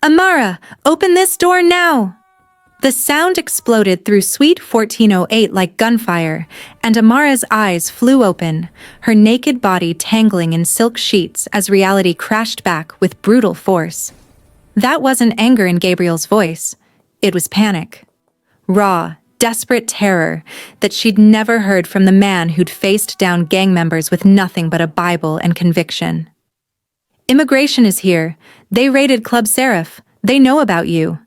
Amara, open this door now! The sound exploded through Suite 1408 like gunfire, and Amara's eyes flew open, her naked body tangling in silk sheets as reality crashed back with brutal force. That wasn't anger in Gabriel's voice. It was panic. Raw, desperate terror that she'd never heard from the man who'd faced down gang members with nothing but a Bible and conviction. Immigration is here. They raided Club Seraph. They know about you.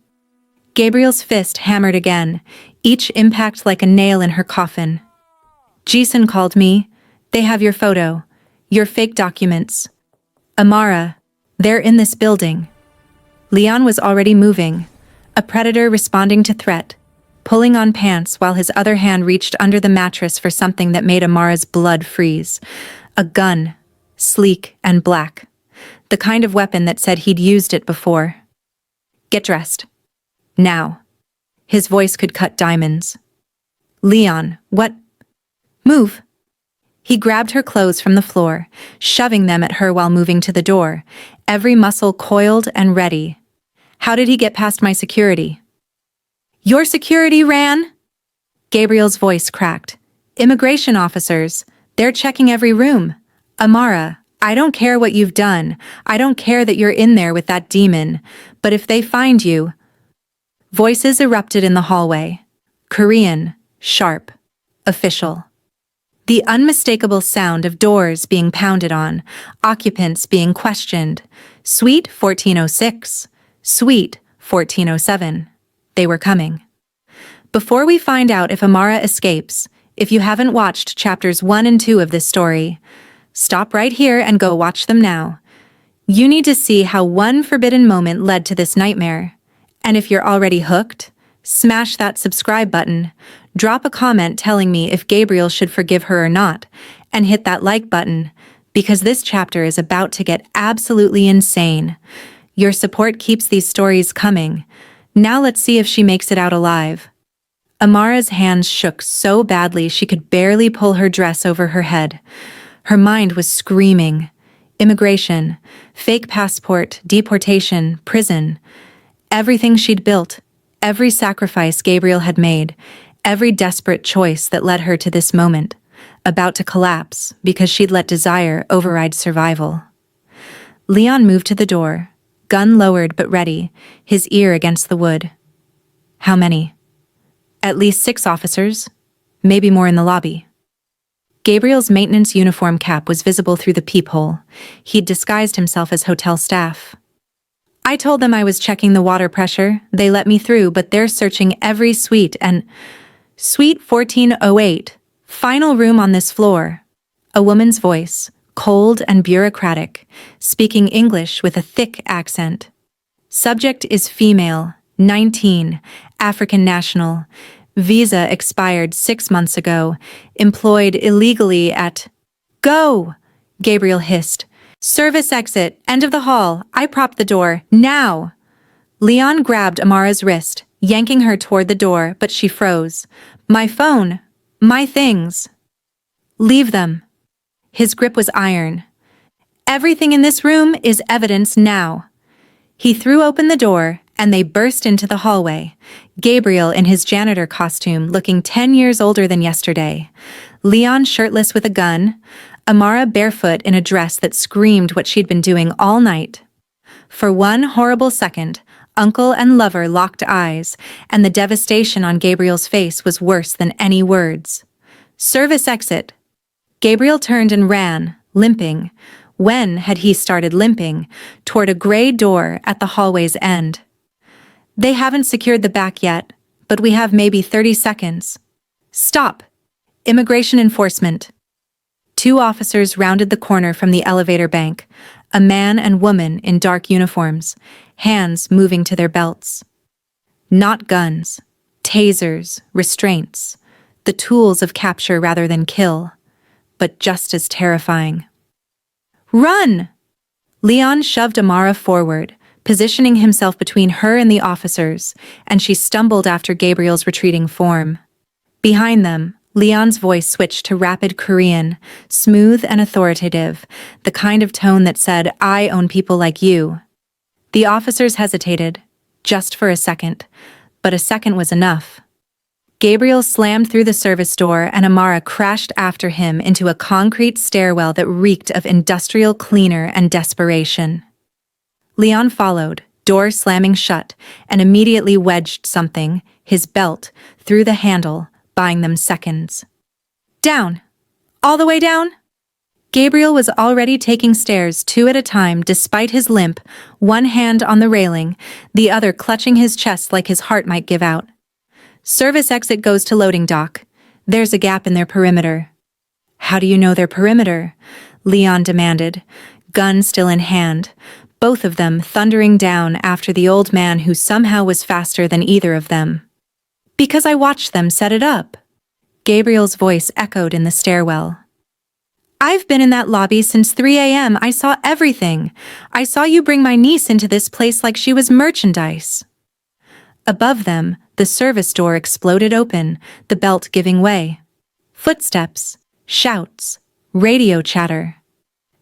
Gabriel's fist hammered again, each impact like a nail in her coffin. Jason called me. They have your photo. Your fake documents. Amara, they're in this building. Leon was already moving, a predator responding to threat, pulling on pants while his other hand reached under the mattress for something that made Amara's blood freeze. A gun, sleek and black. The kind of weapon that said he'd used it before. Get dressed. Now. His voice could cut diamonds. Leon, what? Move. He grabbed her clothes from the floor, shoving them at her while moving to the door, every muscle coiled and ready. How did he get past my security? Your security ran? Gabriel's voice cracked. Immigration officers. They're checking every room. Amara, I don't care what you've done. I don't care that you're in there with that demon. But if they find you... Voices erupted in the hallway. Korean, sharp, official. The unmistakable sound of doors being pounded on, occupants being questioned. Suite 1406. Suite 1407. They were coming. Before we find out if Amara escapes, if you haven't watched chapters 1 and 2 of this story, stop right here and go watch them now. You need to see how one forbidden moment led to this nightmare. And if you're already hooked, smash that subscribe button, drop a comment telling me if Gabriel should forgive her or not, and hit that like button, because this chapter is about to get absolutely insane. Your support keeps these stories coming. Now let's see if she makes it out alive. Amara's hands shook so badly she could barely pull her dress over her head. Her mind was screaming. Immigration, fake passport, deportation, prison. Everything she'd built, every sacrifice Gabriel had made, every desperate choice that led her to this moment, about to collapse because she'd let desire override survival. Leon moved to the door, gun lowered but ready, his ear against the wood. How many? At least 6 officers, maybe more in the lobby. Gabriel's maintenance uniform cap was visible through the peephole. He'd disguised himself as hotel staff. I told them I was checking the water pressure. They let me through, but they're searching every suite and... Suite 1408, final room on this floor. A woman's voice, cold and bureaucratic, speaking English with a thick accent. Subject is female, 19, African national. Visa expired 6 months ago. Employed illegally at... Go! Gabriel hissed. Service exit, end of the hall. I propped the door. Now! Leon grabbed Amara's wrist, yanking her toward the door, but she froze. My phone. My things. Leave them. His grip was iron. Everything in this room is evidence now. He threw open the door, and they burst into the hallway. Gabriel in his janitor costume, looking 10 years older than yesterday. Leon shirtless with a gun. Amara barefoot in a dress that screamed what she'd been doing all night. For one horrible second, uncle and lover locked eyes, and the devastation on Gabriel's face was worse than any words. Service exit. Gabriel turned and ran, limping. When had he started limping? Toward a gray door at the hallway's end. They haven't secured the back yet, but we have maybe 30 seconds. Stop! Immigration enforcement. 2 officers rounded the corner from the elevator bank, a man and woman in dark uniforms, hands moving to their belts. Not guns, tasers, restraints, the tools of capture rather than kill, but just as terrifying. Run! Leon shoved Amara forward, positioning himself between her and the officers, and she stumbled after Gabriel's retreating form. Behind them, Leon's voice switched to rapid Korean, smooth and authoritative, the kind of tone that said, I own people like you. The officers hesitated, just for a second, but a second was enough. Gabriel slammed through the service door and Amara crashed after him into a concrete stairwell that reeked of industrial cleaner and desperation. Leon followed, door slamming shut, and immediately wedged something, his belt, through the handle, buying them seconds. Down! All the way down? Gabriel was already taking stairs 2 at a time despite his limp, one hand on the railing, the other clutching his chest like his heart might give out. Service exit goes to loading dock. There's a gap in their perimeter. How do you know their perimeter? Leon demanded, gun still in hand, both of them thundering down after the old man who somehow was faster than either of them. Because I watched them set it up. Gabriel's voice echoed in the stairwell. I've been in that lobby since 3 a.m. I saw everything. I saw you bring my niece into this place like she was merchandise. Above them, the service door exploded open, the belt giving way. Footsteps, shouts, radio chatter.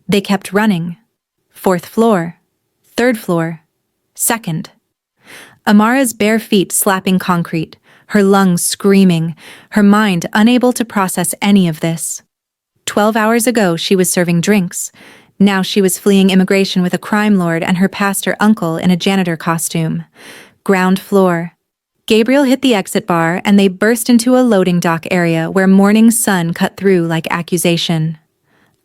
They kept running. 4th floor, 3rd floor, 2nd. Amara's bare feet slapping concrete, her lungs screaming, her mind unable to process any of this. 12 hours ago she was serving drinks. Now she was fleeing immigration with a crime lord and her pastor uncle in a janitor costume. Ground floor. Gabriel hit the exit bar and they burst into a loading dock area where morning sun cut through like accusation.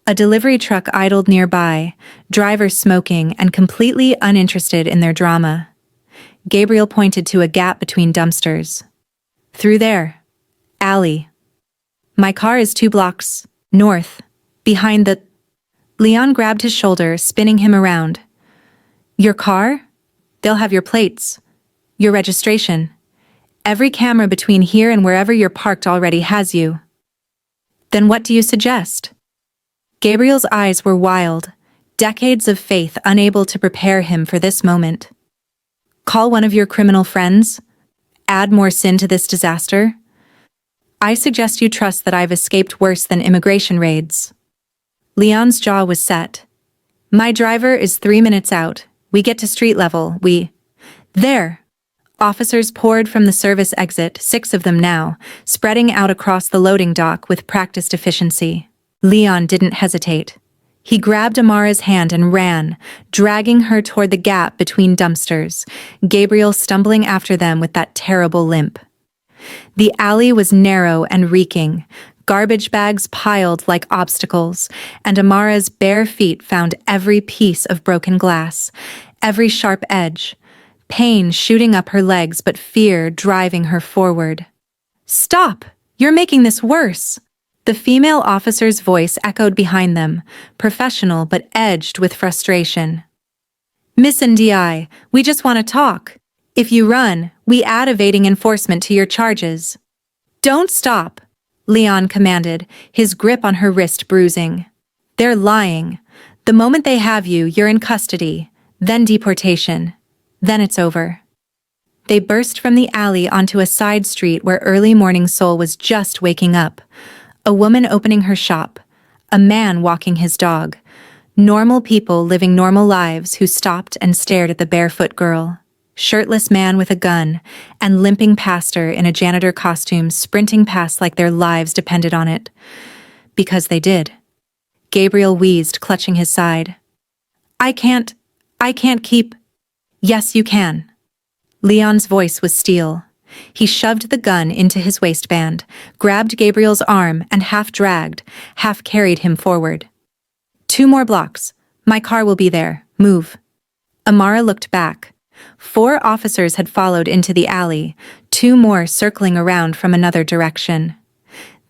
A delivery truck idled nearby, driver smoking and completely uninterested in their drama. Gabriel pointed to a gap between dumpsters. Through there. Alley. My car is 2 blocks north, behind the... Leon grabbed his shoulder, spinning him around. Your car? They'll have your plates. Your registration. Every camera between here and wherever you're parked already has you. Then what do you suggest? Gabriel's eyes were wild, decades of faith unable to prepare him for this moment. Call one of your criminal friends? Add more sin to this disaster? I suggest you trust that I've escaped worse than immigration raids. Leon's jaw was set. My driver is 3 minutes out. We get to street level, There! Officers poured from the service exit, 6 of them now, spreading out across the loading dock with practiced efficiency. Leon didn't hesitate. He grabbed Amara's hand and ran, dragging her toward the gap between dumpsters, Gabriel stumbling after them with that terrible limp. The alley was narrow and reeking, garbage bags piled like obstacles, and Amara's bare feet found every piece of broken glass, every sharp edge, pain shooting up her legs but fear driving her forward. Stop! You're making this worse! The female officer's voice echoed behind them, professional but edged with frustration. Miss NDI, we just want to talk. If you run, we add evading enforcement to your charges. Don't stop, Leon commanded, his grip on her wrist bruising. They're lying. The moment they have you, you're in custody, then deportation. Then it's over. They burst from the alley onto a side street where early morning Seoul was just waking up. A woman opening her shop, a man walking his dog. Normal people living normal lives who stopped and stared at the barefoot girl. Shirtless man with a gun, and limping pastor in a janitor costume sprinting past like their lives depended on it. Because they did. Gabriel wheezed, clutching his side. I can't keep... Yes, you can. Leon's voice was steel. He shoved the gun into his waistband, grabbed Gabriel's arm and half dragged, half carried him forward. 2 more blocks. My car will be there. Move. Amara looked back. 4 officers had followed into the alley, 2 more circling around from another direction.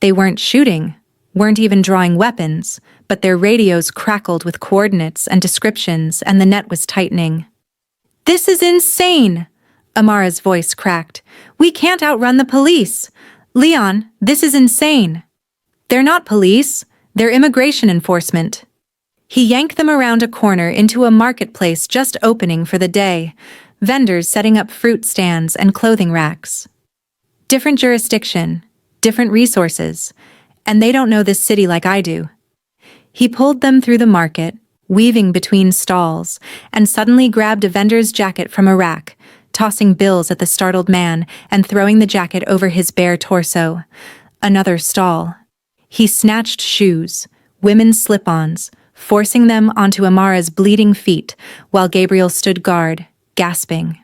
They weren't shooting, weren't even drawing weapons, but their radios crackled with coordinates and descriptions and the net was tightening. This is insane! Amara's voice cracked. We can't outrun the police. Leon, this is insane. They're not police. They're immigration enforcement. He yanked them around a corner into a marketplace just opening for the day, vendors setting up fruit stands and clothing racks. Different jurisdiction, different resources, and they don't know this city like I do. He pulled them through the market, weaving between stalls, and suddenly grabbed a vendor's jacket from a rack, tossing bills at the startled man and throwing the jacket over his bare torso. Another stall. He snatched shoes, women's slip-ons, forcing them onto Amara's bleeding feet while Gabriel stood guard, gasping.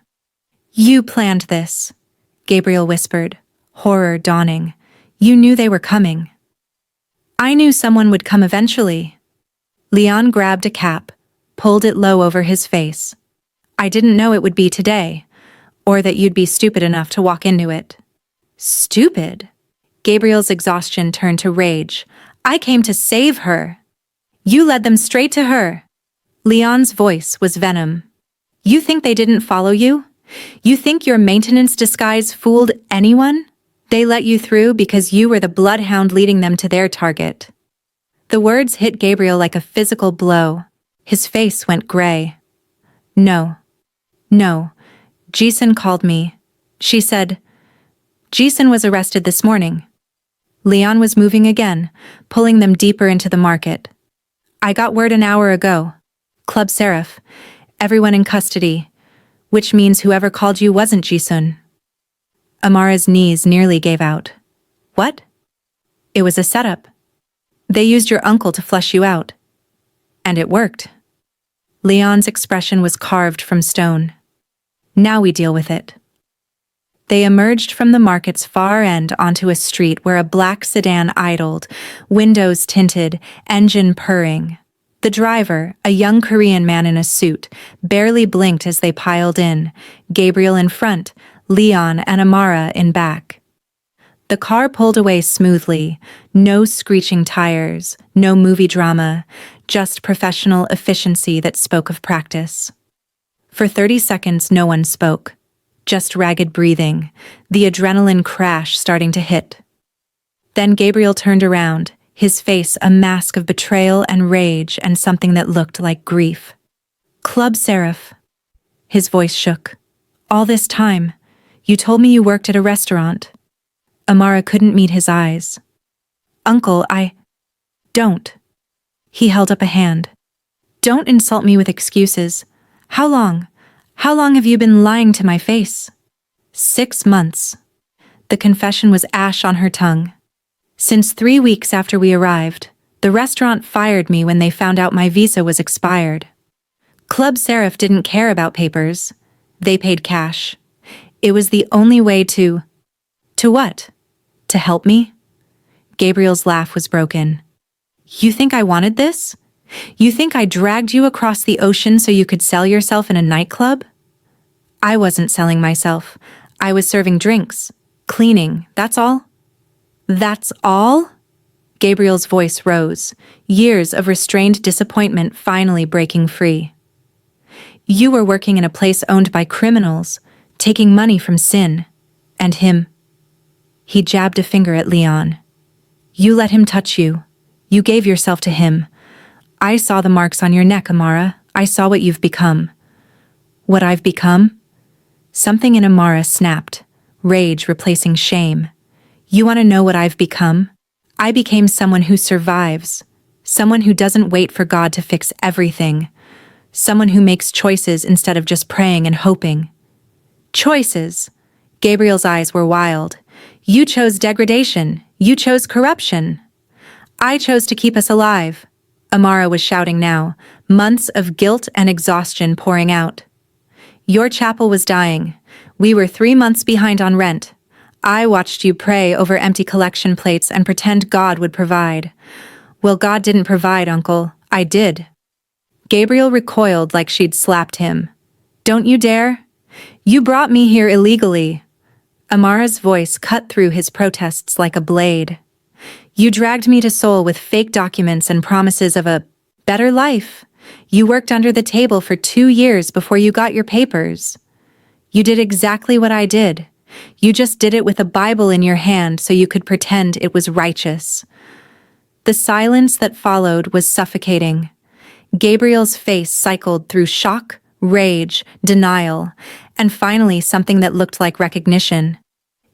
"You planned this," Gabriel whispered, horror dawning. "You knew they were coming." "I knew someone would come eventually." Leon grabbed a cap, pulled it low over his face. "I didn't know it would be today, or that you'd be stupid enough to walk into it." "Stupid?" Gabriel's exhaustion turned to rage. "I came to save her." "You led them straight to her." Leon's voice was venom. "You think they didn't follow you? You think your maintenance disguise fooled anyone? They let you through because you were the bloodhound leading them to their target." The words hit Gabriel like a physical blow. His face went gray. No. Jason called me. She said, Jason was arrested this morning." Leon was moving again, pulling them deeper into the market. "I got word an hour ago. Club Seraph. Everyone in custody. Which means whoever called you wasn't Jason." Amara's knees nearly gave out. "What?" "It was a setup. They used your uncle to flush you out. And it worked." Leon's expression was carved from stone. "Now we deal with it." They emerged from the market's far end onto a street where a black sedan idled, windows tinted, engine purring. The driver, a young Korean man in a suit, barely blinked as they piled in, Gabriel in front, Leon and Amara in back. The car pulled away smoothly, no screeching tires, no movie drama, just professional efficiency that spoke of practice. For 30 seconds no one spoke. Just ragged breathing, the adrenaline crash starting to hit. Then Gabriel turned around, his face a mask of betrayal and rage and something that looked like grief. "Club Seraph." His voice shook. "All this time, you told me you worked at a restaurant." Amara couldn't meet his eyes. "Uncle, Don't." He held up a hand. "Don't insult me with excuses. How long? How long have you been lying to my face?" 6 months. The confession was ash on her tongue. "Since 3 weeks after we arrived, the restaurant fired me when they found out my visa was expired. Club Seraph didn't care about papers. They paid cash. It was the only way to... To what? To help me?" Gabriel's laugh was broken. "You think I wanted this? You think I dragged you across the ocean so you could sell yourself in a nightclub?" "I wasn't selling myself. I was serving drinks, cleaning, that's all." "That's all?" Gabriel's voice rose, years of restrained disappointment finally breaking free. "You were working in a place owned by criminals, taking money from sin. And him." He jabbed a finger at Leon. "You let him touch you. You gave yourself to him. I saw the marks on your neck, Amara. I saw what you've become." "What I've become?" Something in Amara snapped, rage replacing shame. "You want to know what I've become? I became someone who survives, someone who doesn't wait for God to fix everything, someone who makes choices instead of just praying and hoping." "Choices?" Gabriel's eyes were wild. "You chose degradation. You chose corruption." "I chose to keep us alive." Amara was shouting now, months of guilt and exhaustion pouring out. "Your chapel was dying. We were 3 months behind on rent. I watched you pray over empty collection plates and pretend God would provide. Well, God didn't provide, Uncle. I did." Gabriel recoiled like she'd slapped him. "Don't you dare. You brought me here illegally." Amara's voice cut through his protests like a blade. "You dragged me to Seoul with fake documents and promises of a better life. You worked under the table for 2 years before you got your papers. You did exactly what I did. You just did it with a Bible in your hand so you could pretend it was righteous." The silence that followed was suffocating. Gabriel's face cycled through shock, rage, denial, and finally something that looked like recognition.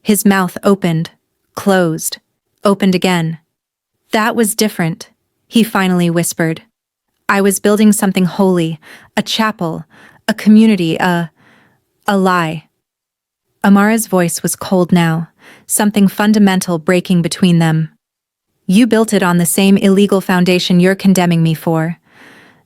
His mouth opened, closed, opened again. "That was different," he finally whispered. I was building something holy, a chapel, a community, a lie. Amara's voice was cold now, something fundamental breaking between them. You built it on the same illegal foundation you're condemning me for.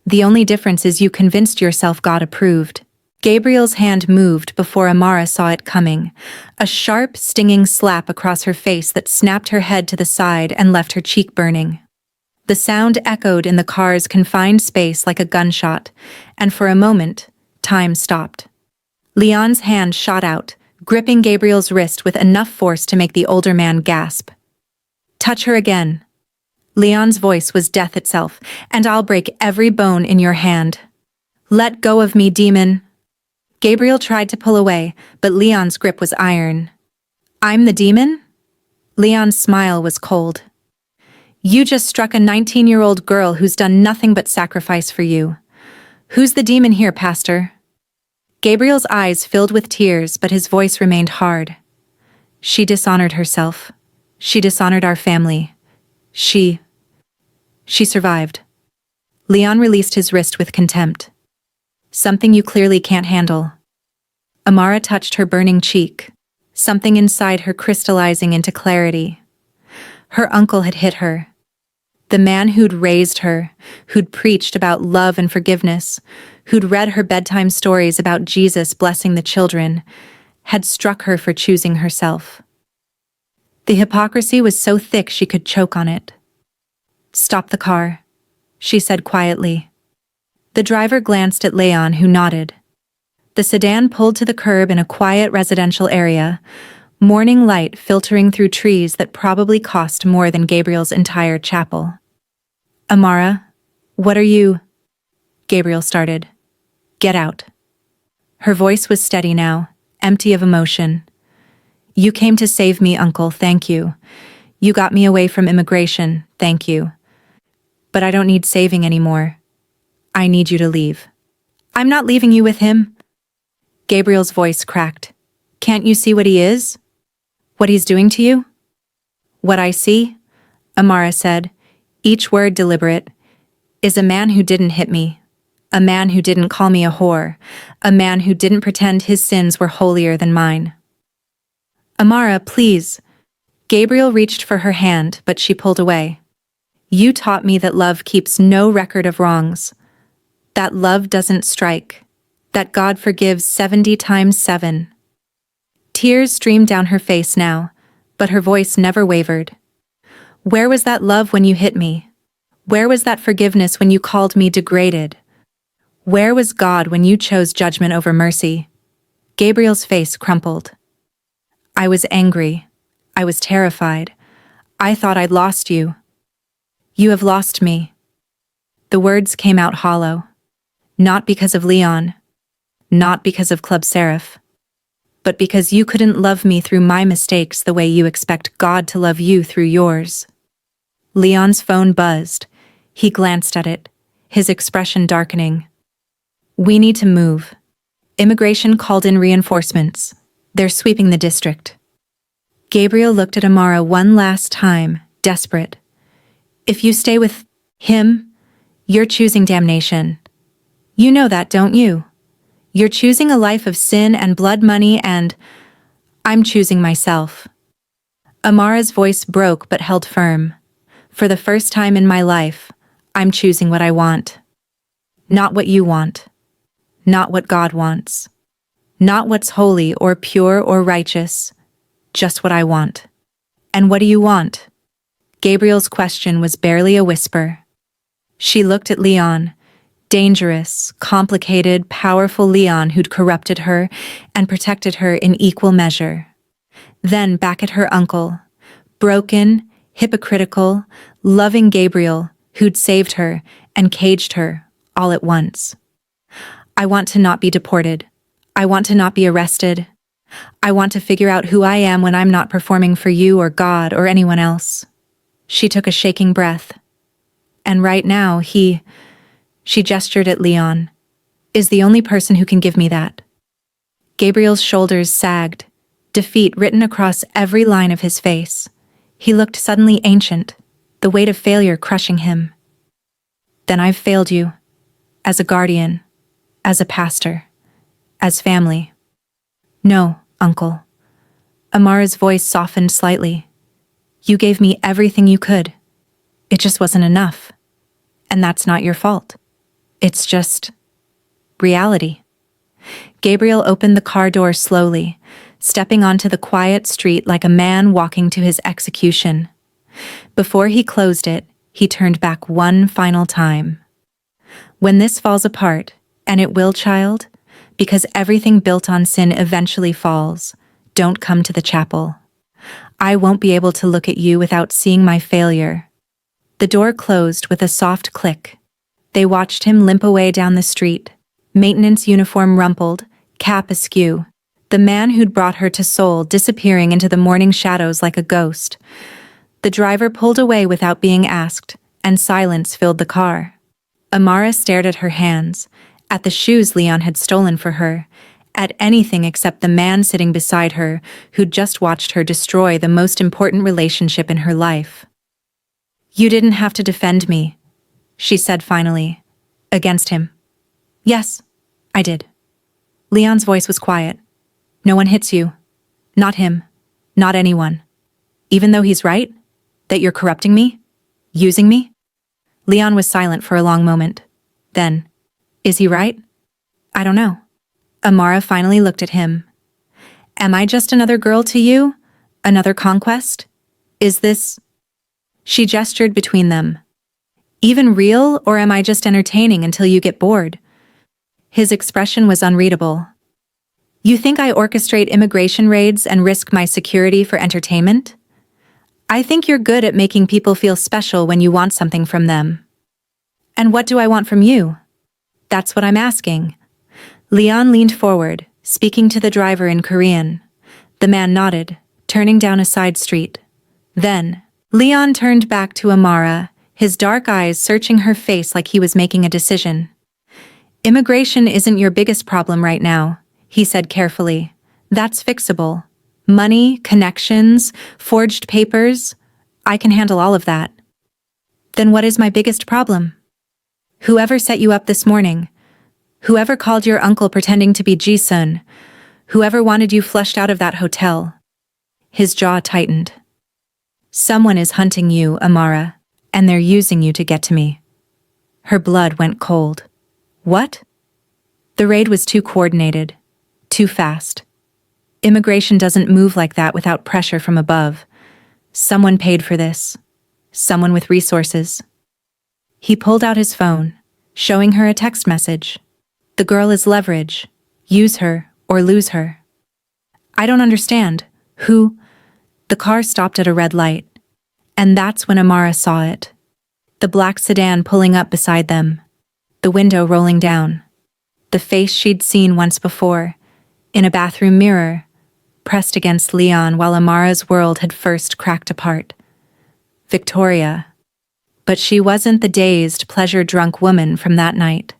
The only difference is you convinced yourself God approved. Gabriel's hand moved before Amara saw it coming, a sharp, stinging slap across her face that snapped her head to the side and left her cheek burning. The sound echoed in the car's confined space like a gunshot, and for a moment, time stopped. Leon's hand shot out, gripping Gabriel's wrist with enough force to make the older man gasp. Touch her again. Leon's voice was death itself, and I'll break every bone in your hand. Let go of me, demon. Gabriel tried to pull away, but Leon's grip was iron. I'm the demon? Leon's smile was cold. You just struck a 19-year-old girl who's done nothing but sacrifice for you. Who's the demon here, Pastor? Gabriel's eyes filled with tears, but his voice remained hard. She dishonored herself. She dishonored our family. She survived. Leon released his wrist with contempt. Something you clearly can't handle. Amara touched her burning cheek, something inside her crystallizing into clarity. Her uncle had hit her. The man who'd raised her, who'd preached about love and forgiveness, who'd read her bedtime stories about Jesus blessing the children, had struck her for choosing herself. The hypocrisy was so thick she could choke on it. Stop the car, she said quietly. The driver glanced at Leon, who nodded. The sedan pulled to the curb in a quiet residential area, morning light filtering through trees that probably cost more than Gabriel's entire chapel. Amara, what are you? Gabriel started. Get out. Her voice was steady now, empty of emotion. You came to save me, Uncle, thank you. You got me away from immigration, thank you. But I don't need saving anymore. I need you to leave. I'm not leaving you with him. Gabriel's voice cracked. Can't you see what he is? What he's doing to you? What I see, Amara said, each word deliberate, is a man who didn't hit me. A man who didn't call me a whore. A man who didn't pretend his sins were holier than mine. Amara, please. Gabriel reached for her hand, but she pulled away. You taught me that love keeps no record of wrongs. That love doesn't strike. That God forgives 70 times 7. Tears streamed down her face now, but her voice never wavered. Where was that love when you hit me? Where was that forgiveness when you called me degraded? Where was God when you chose judgment over mercy? Gabriel's face crumpled. I was angry. I was terrified. I thought I'd lost you. You have lost me. The words came out hollow. Not because of Leon. Not because of Club Seraph. But because you couldn't love me through my mistakes the way you expect God to love you through yours. Leon's phone buzzed. He glanced at it, his expression darkening. We need to move. Immigration called in reinforcements. They're sweeping the district. Gabriel looked at Amara one last time, desperate. If you stay with him, you're choosing damnation. You know that, don't you? You're choosing a life of sin and blood money, and I'm choosing myself. Amara's voice broke but held firm. For the first time in my life, I'm choosing what I want. Not what you want. Not what God wants. Not what's holy or pure or righteous. Just what I want. And what do you want? Gabriel's question was barely a whisper. She looked at Leon. Dangerous, complicated, powerful Leon who'd corrupted her and protected her in equal measure. Then back at her uncle. Broken, hypocritical, loving Gabriel who'd saved her and caged her all at once. I want to not be deported. I want to not be arrested. I want to figure out who I am when I'm not performing for you or God or anyone else. She took a shaking breath. And right now, she gestured at Leon, is the only person who can give me that. Gabriel's shoulders sagged, defeat written across every line of his face. He looked suddenly ancient, the weight of failure crushing him. then I've failed you. As a guardian, as a pastor, as family. No, Uncle. Amara's voice softened slightly. You gave me everything you could. It just wasn't enough. And that's not your fault. It's just reality. Gabriel opened the car door slowly, stepping onto the quiet street like a man walking to his execution. Before he closed it, he turned back one final time. When this falls apart, and it will, child, because everything built on sin eventually falls, don't come to the chapel. I won't be able to look at you without seeing my failure. The door closed with a soft click. They watched him limp away down the street, maintenance uniform rumpled, cap askew, the man who'd brought her to Seoul disappearing into the morning shadows like a ghost. The driver pulled away without being asked, and silence filled the car. Amara stared at her hands, at the shoes Leon had stolen for her, at anything except the man sitting beside her who'd just watched her destroy the most important relationship in her life. You didn't have to defend me, she said finally, against him. Yes, I did. Leon's voice was quiet. No one hits you. Not him. Not anyone. Even though he's right? That you're corrupting me? Using me? Leon was silent for a long moment. Then, is he right? I don't know. Amara finally looked at him. Am I just another girl to you? Another conquest? Is this... She gestured between them. Even real, or am I just entertaining until you get bored? His expression was unreadable. You think I orchestrate immigration raids and risk my security for entertainment? I think you're good at making people feel special when you want something from them. And what do I want from you? That's what I'm asking. Leon leaned forward, speaking to the driver in Korean. The man nodded, turning down a side street. Then, Leon turned back to Amara, his dark eyes searching her face like he was making a decision. Immigration isn't your biggest problem right now, he said carefully. That's fixable. Money, connections, forged papers. I can handle all of that. Then what is my biggest problem? Whoever set you up this morning, whoever called your uncle pretending to be Ji-sun, whoever wanted you flushed out of that hotel. His jaw tightened. Someone is hunting you, Amara, and they're using you to get to me. Her blood went cold. What? The raid was too coordinated, too fast. Immigration doesn't move like that without pressure from above. Someone paid for this. Someone with resources. He pulled out his phone, showing her a text message. The girl is leverage. Use her or lose her. I don't understand. Who? The car stopped at a red light. And that's when Amara saw it. The black sedan pulling up beside them. The window rolling down. The face she'd seen once before, in a bathroom mirror, pressed against Leon while Amara's world had first cracked apart. Victoria. But she wasn't the dazed, pleasure-drunk woman from that night.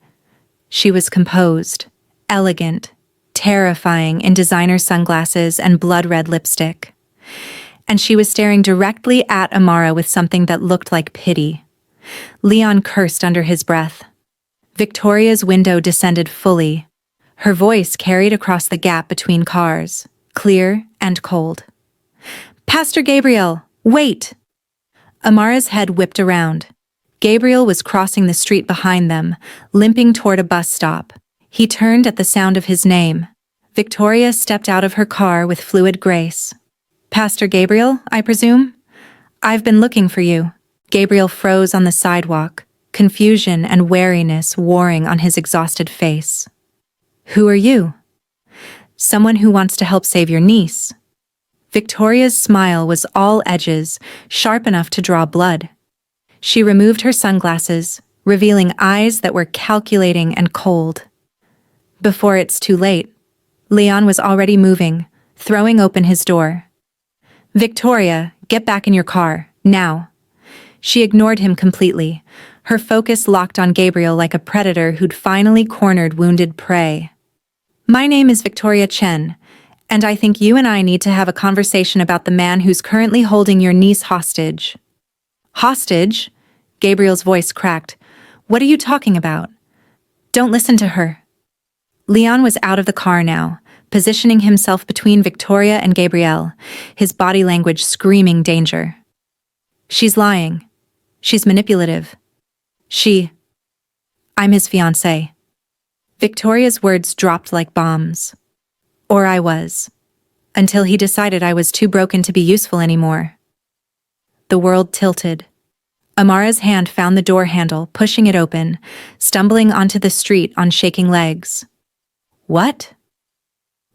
She was composed, elegant, terrifying in designer sunglasses and blood-red lipstick. And she was staring directly at Amara with something that looked like pity. Leon cursed under his breath. Victoria's window descended fully. Her voice carried across the gap between cars, clear and cold. Pastor Gabriel, wait! Amara's head whipped around. Gabriel was crossing the street behind them, limping toward a bus stop. He turned at the sound of his name. Victoria stepped out of her car with fluid grace. Pastor Gabriel, I presume? I've been looking for you. Gabriel froze on the sidewalk, confusion and wariness warring on his exhausted face. Who are you? Someone who wants to help save your niece. Victoria's smile was all edges, sharp enough to draw blood. She removed her sunglasses, revealing eyes that were calculating and cold. Before it's too late, Leon was already moving, throwing open his door. Victoria, get back in your car, now. She ignored him completely, her focus locked on Gabriel like a predator who'd finally cornered wounded prey. My name is Victoria Chen, and I think you and I need to have a conversation about the man who's currently holding your niece hostage. Hostage? Gabriel's voice cracked. What are you talking about? Don't listen to her. Leon was out of the car now, positioning himself between Victoria and Gabriel, his body language screaming danger. She's lying. She's manipulative. I'm his fiancée. Victoria's words dropped like bombs. Or I was. Until he decided I was too broken to be useful anymore. The world tilted. Amara's hand found the door handle, pushing it open, stumbling onto the street on shaking legs. What?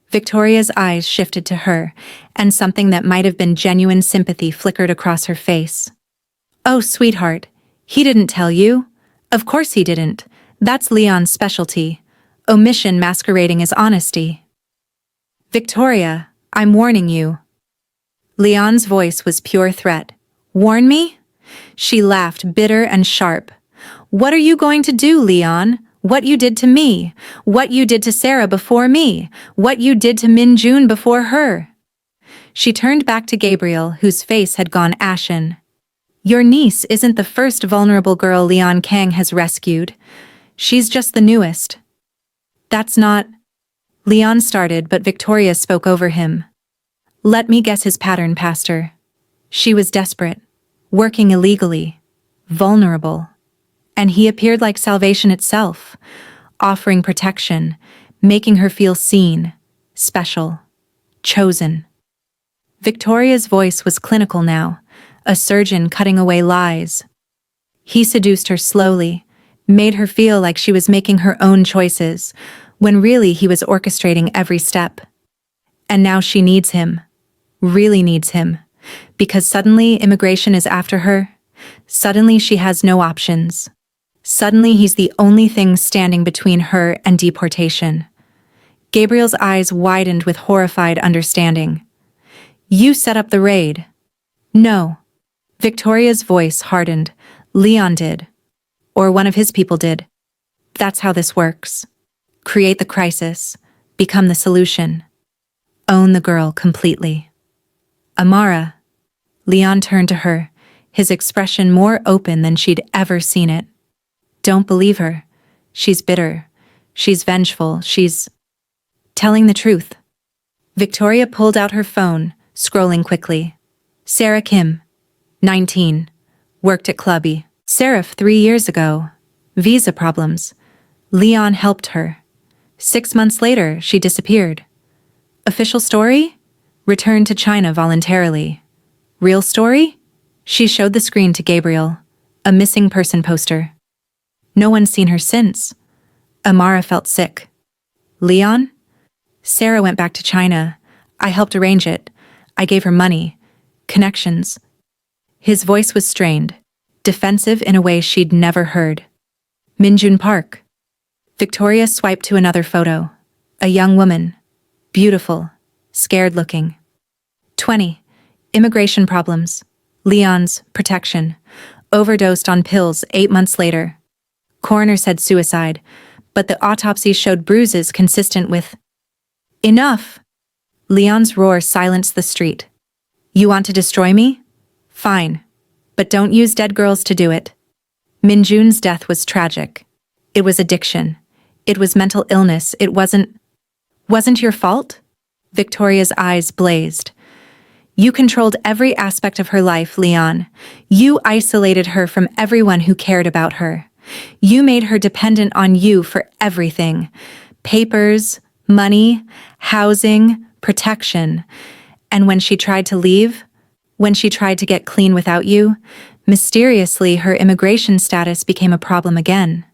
Victoria's eyes shifted to her, and something that might have been genuine sympathy flickered across her face. Oh, sweetheart, he didn't tell you? Of course he didn't. That's Leon's specialty. Omission masquerading as honesty. Victoria, I'm warning you. Leon's voice was pure threat. Warn me? She laughed, bitter and sharp. What are you going to do, Leon? What you did to me? What you did to Sarah before me? What you did to Min Jun before her? She turned back to Gabriel, whose face had gone ashen. Your niece isn't the first vulnerable girl Leon Kang has rescued. She's just the newest. That's not... Leon started, but Victoria spoke over him. Let me guess his pattern, Pastor. She was desperate, working illegally, vulnerable. And he appeared like salvation itself, offering protection, making her feel seen, special, chosen. Victoria's voice was clinical now, a surgeon cutting away lies. He seduced her slowly, made her feel like she was making her own choices, when really he was orchestrating every step. And now she needs him, really needs him, because suddenly immigration is after her. Suddenly she has no options. Suddenly he's the only thing standing between her and deportation. Gabriel's eyes widened with horrified understanding. You set up the raid. No. Victoria's voice hardened. Leon did. Or one of his people did. That's how this works. Create the crisis. Become the solution. Own the girl completely. Amara. Leon turned to her, his expression more open than she'd ever seen it. Don't believe her. She's bitter. She's vengeful. She's telling the truth. Victoria pulled out her phone, scrolling quickly. Sarah Kim, 19, worked at Club Seraph 3 years ago. Visa problems. Leon helped her. 6 months later, she disappeared. Official story? Returned to China voluntarily. Real story? She showed the screen to Gabriel. A missing person poster. No one's seen her since. Amara felt sick. Leon? Sarah went back to China. I helped arrange it. I gave her money. Connections. His voice was strained, defensive in a way she'd never heard. Minjun Park. Victoria swiped to another photo. A young woman. Beautiful. Scared-looking. 20. Immigration problems. Leon's protection. Overdosed on pills 8 months later. Coroner said suicide, but the autopsy showed bruises consistent with... Enough! Leon's roar silenced the street. You want to destroy me? Fine. But don't use dead girls to do it. Min Jun's death was tragic. It was addiction. It was mental illness. It wasn't your fault? Victoria's eyes blazed. You controlled every aspect of her life, Leon. You isolated her from everyone who cared about her. You made her dependent on you for everything. Papers, money, housing, protection. And when she tried to leave, when she tried to get clean without you, mysteriously her immigration status became a problem again.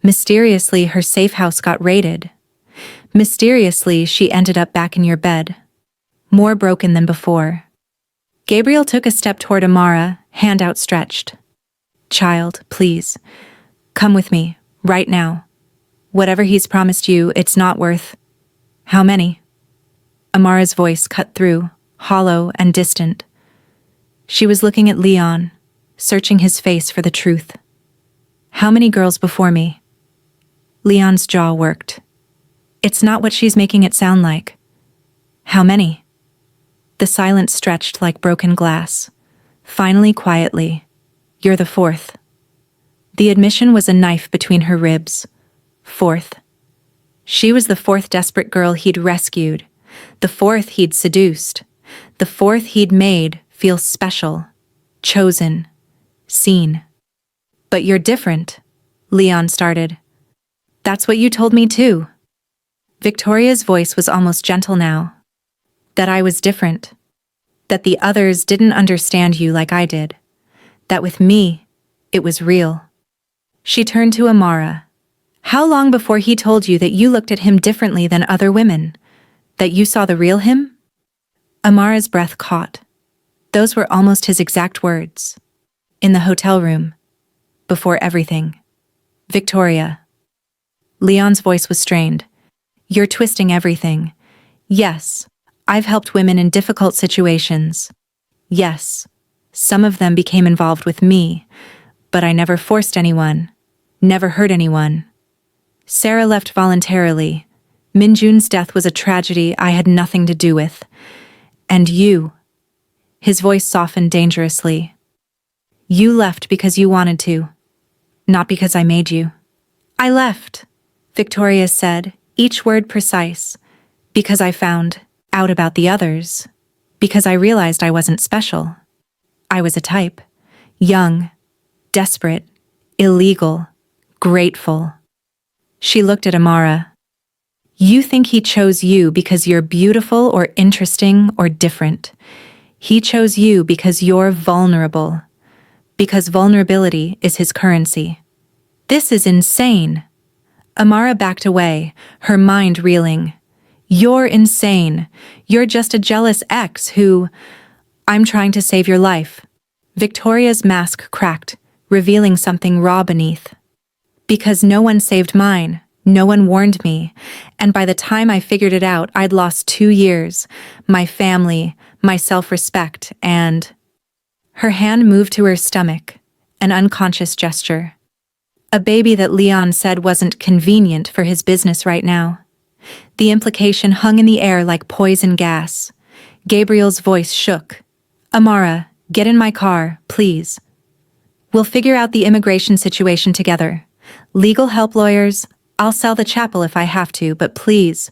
Mysteriously her safe house got raided. Mysteriously she ended up back in your bed. More broken than before. Gabriel took a step toward Amara, hand outstretched. Child, please. Come with me, right now. Whatever he's promised you, it's not worth... How many? Amara's voice cut through, hollow and distant. She was looking at Leon, searching his face for the truth. How many girls before me? Leon's jaw worked. It's not what she's making it sound like. How many? The silence stretched like broken glass. Finally, quietly. You're the fourth. The admission was a knife between her ribs. Fourth. She was the fourth desperate girl he'd rescued, the fourth he'd seduced, the fourth he'd made feel special, chosen, seen. But you're different, Leon started. That's what you told me too. Victoria's voice was almost gentle now. That I was different. That the others didn't understand you like I did. That with me, it was real. She turned to Amara. How long before he told you that you looked at him differently than other women? That you saw the real him? Amara's breath caught. Those were almost his exact words. In the hotel room. Before everything. Victoria. Leon's voice was strained. You're twisting everything. Yes, I've helped women in difficult situations. Yes, some of them became involved with me, but I never forced anyone, never hurt anyone. Sarah left voluntarily. Minjun's death was a tragedy I had nothing to do with. And you. His voice softened dangerously. You left because you wanted to, not because I made you. I left, Victoria said, each word precise, because I found out about the others, because I realized I wasn't special. I was a type, young, desperate, illegal, grateful. She looked at Amara. You think he chose you because you're beautiful or interesting or different. He chose you because you're vulnerable. Because vulnerability is his currency. This is insane. Amara backed away, her mind reeling. You're insane. You're just a jealous ex who... I'm trying to save your life. Victoria's mask cracked, revealing something raw beneath. Because no one saved mine, no one warned me, and by the time I figured it out, I'd lost 2 years, my family, my self-respect, and... Her hand moved to her stomach, an unconscious gesture. A baby that Leon said wasn't convenient for his business right now. The implication hung in the air like poison gas. Gabriel's voice shook. Amara, get in my car, please. We'll figure out the immigration situation together. Legal help lawyers, I'll sell the chapel if I have to, but please.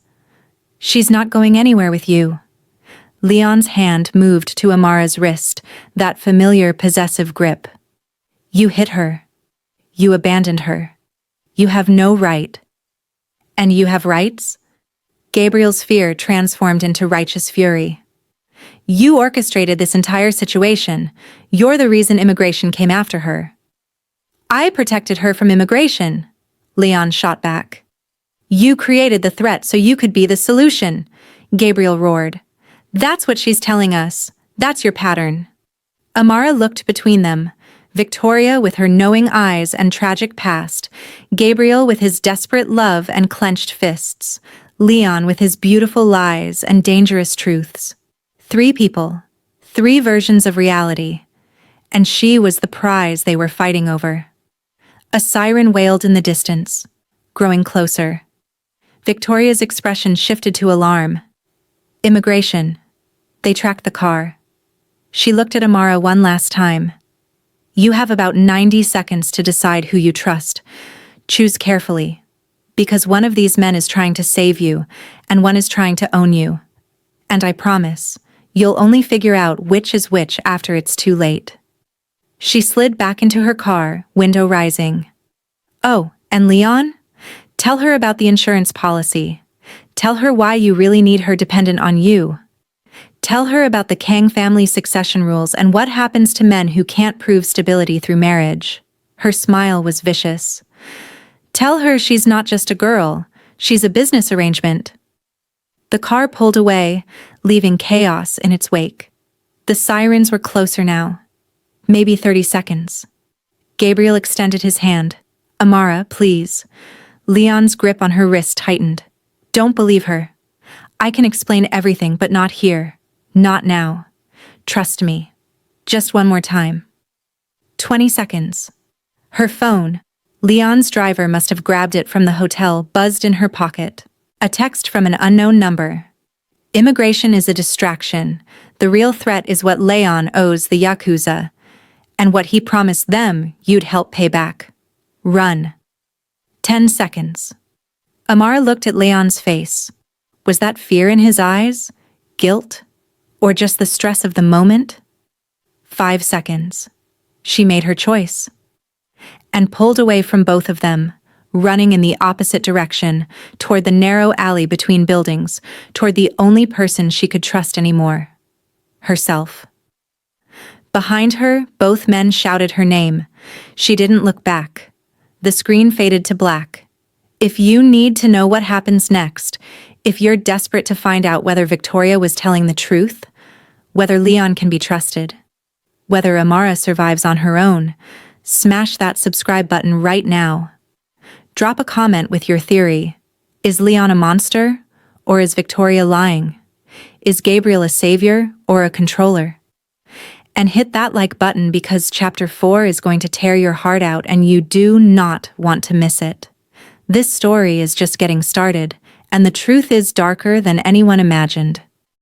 She's not going anywhere with you. Leon's hand moved to Amara's wrist, that familiar possessive grip. You hit her. You abandoned her. You have no right. And you have rights? Gabriel's fear transformed into righteous fury. You orchestrated this entire situation. You're the reason immigration came after her. I protected her from immigration, Leon shot back. You created the threat so you could be the solution, Gabriel roared. That's what she's telling us. That's your pattern. Amara looked between them. Victoria with her knowing eyes and tragic past, Gabriel with his desperate love and clenched fists, Leon with his beautiful lies and dangerous truths. 3 people, 3 versions of reality, and she was the prize they were fighting over. A siren wailed in the distance, growing closer. Victoria's expression shifted to alarm. Immigration. They tracked the car. She looked at Amara one last time. You have about 90 seconds to decide who you trust. Choose carefully. Because one of these men is trying to save you, and one is trying to own you. And I promise, you'll only figure out which is which after it's too late. She slid back into her car, window rising. Oh, and Leon? Tell her about the insurance policy. Tell her why you really need her dependent on you. Tell her about the Kang family succession rules and what happens to men who can't prove stability through marriage. Her smile was vicious. Tell her she's not just a girl, she's a business arrangement. The car pulled away, leaving chaos in its wake. The sirens were closer now. Maybe 30 seconds. Gabriel extended his hand. Amara, please. Leon's grip on her wrist tightened. Don't believe her. I can explain everything, but not here. Not now. Trust me. Just one more time. 20 seconds. Her phone, Leon's driver must have grabbed it from the hotel, buzzed in her pocket. A text from an unknown number. Immigration is a distraction. The real threat is what Leon owes the Yakuza, and what he promised them you'd help pay back. Run. 10 seconds. Amara looked at Leon's face. Was that fear in his eyes? Guilt? Or just the stress of the moment? 5 seconds. She made her choice. And pulled away from both of them, running in the opposite direction, toward the narrow alley between buildings, toward the only person she could trust anymore. Herself. Behind her, both men shouted her name. She didn't look back. The screen faded to black. If you need to know what happens next, if you're desperate to find out whether Victoria was telling the truth, whether Leon can be trusted, whether Amara survives on her own, smash that subscribe button right now. Drop a comment with your theory. Is Leon a monster, or is Victoria lying? Is Gabriel a savior or a controller? And hit that like button because Chapter 4 is going to tear your heart out and you do not want to miss it. This story is just getting started, and the truth is darker than anyone imagined.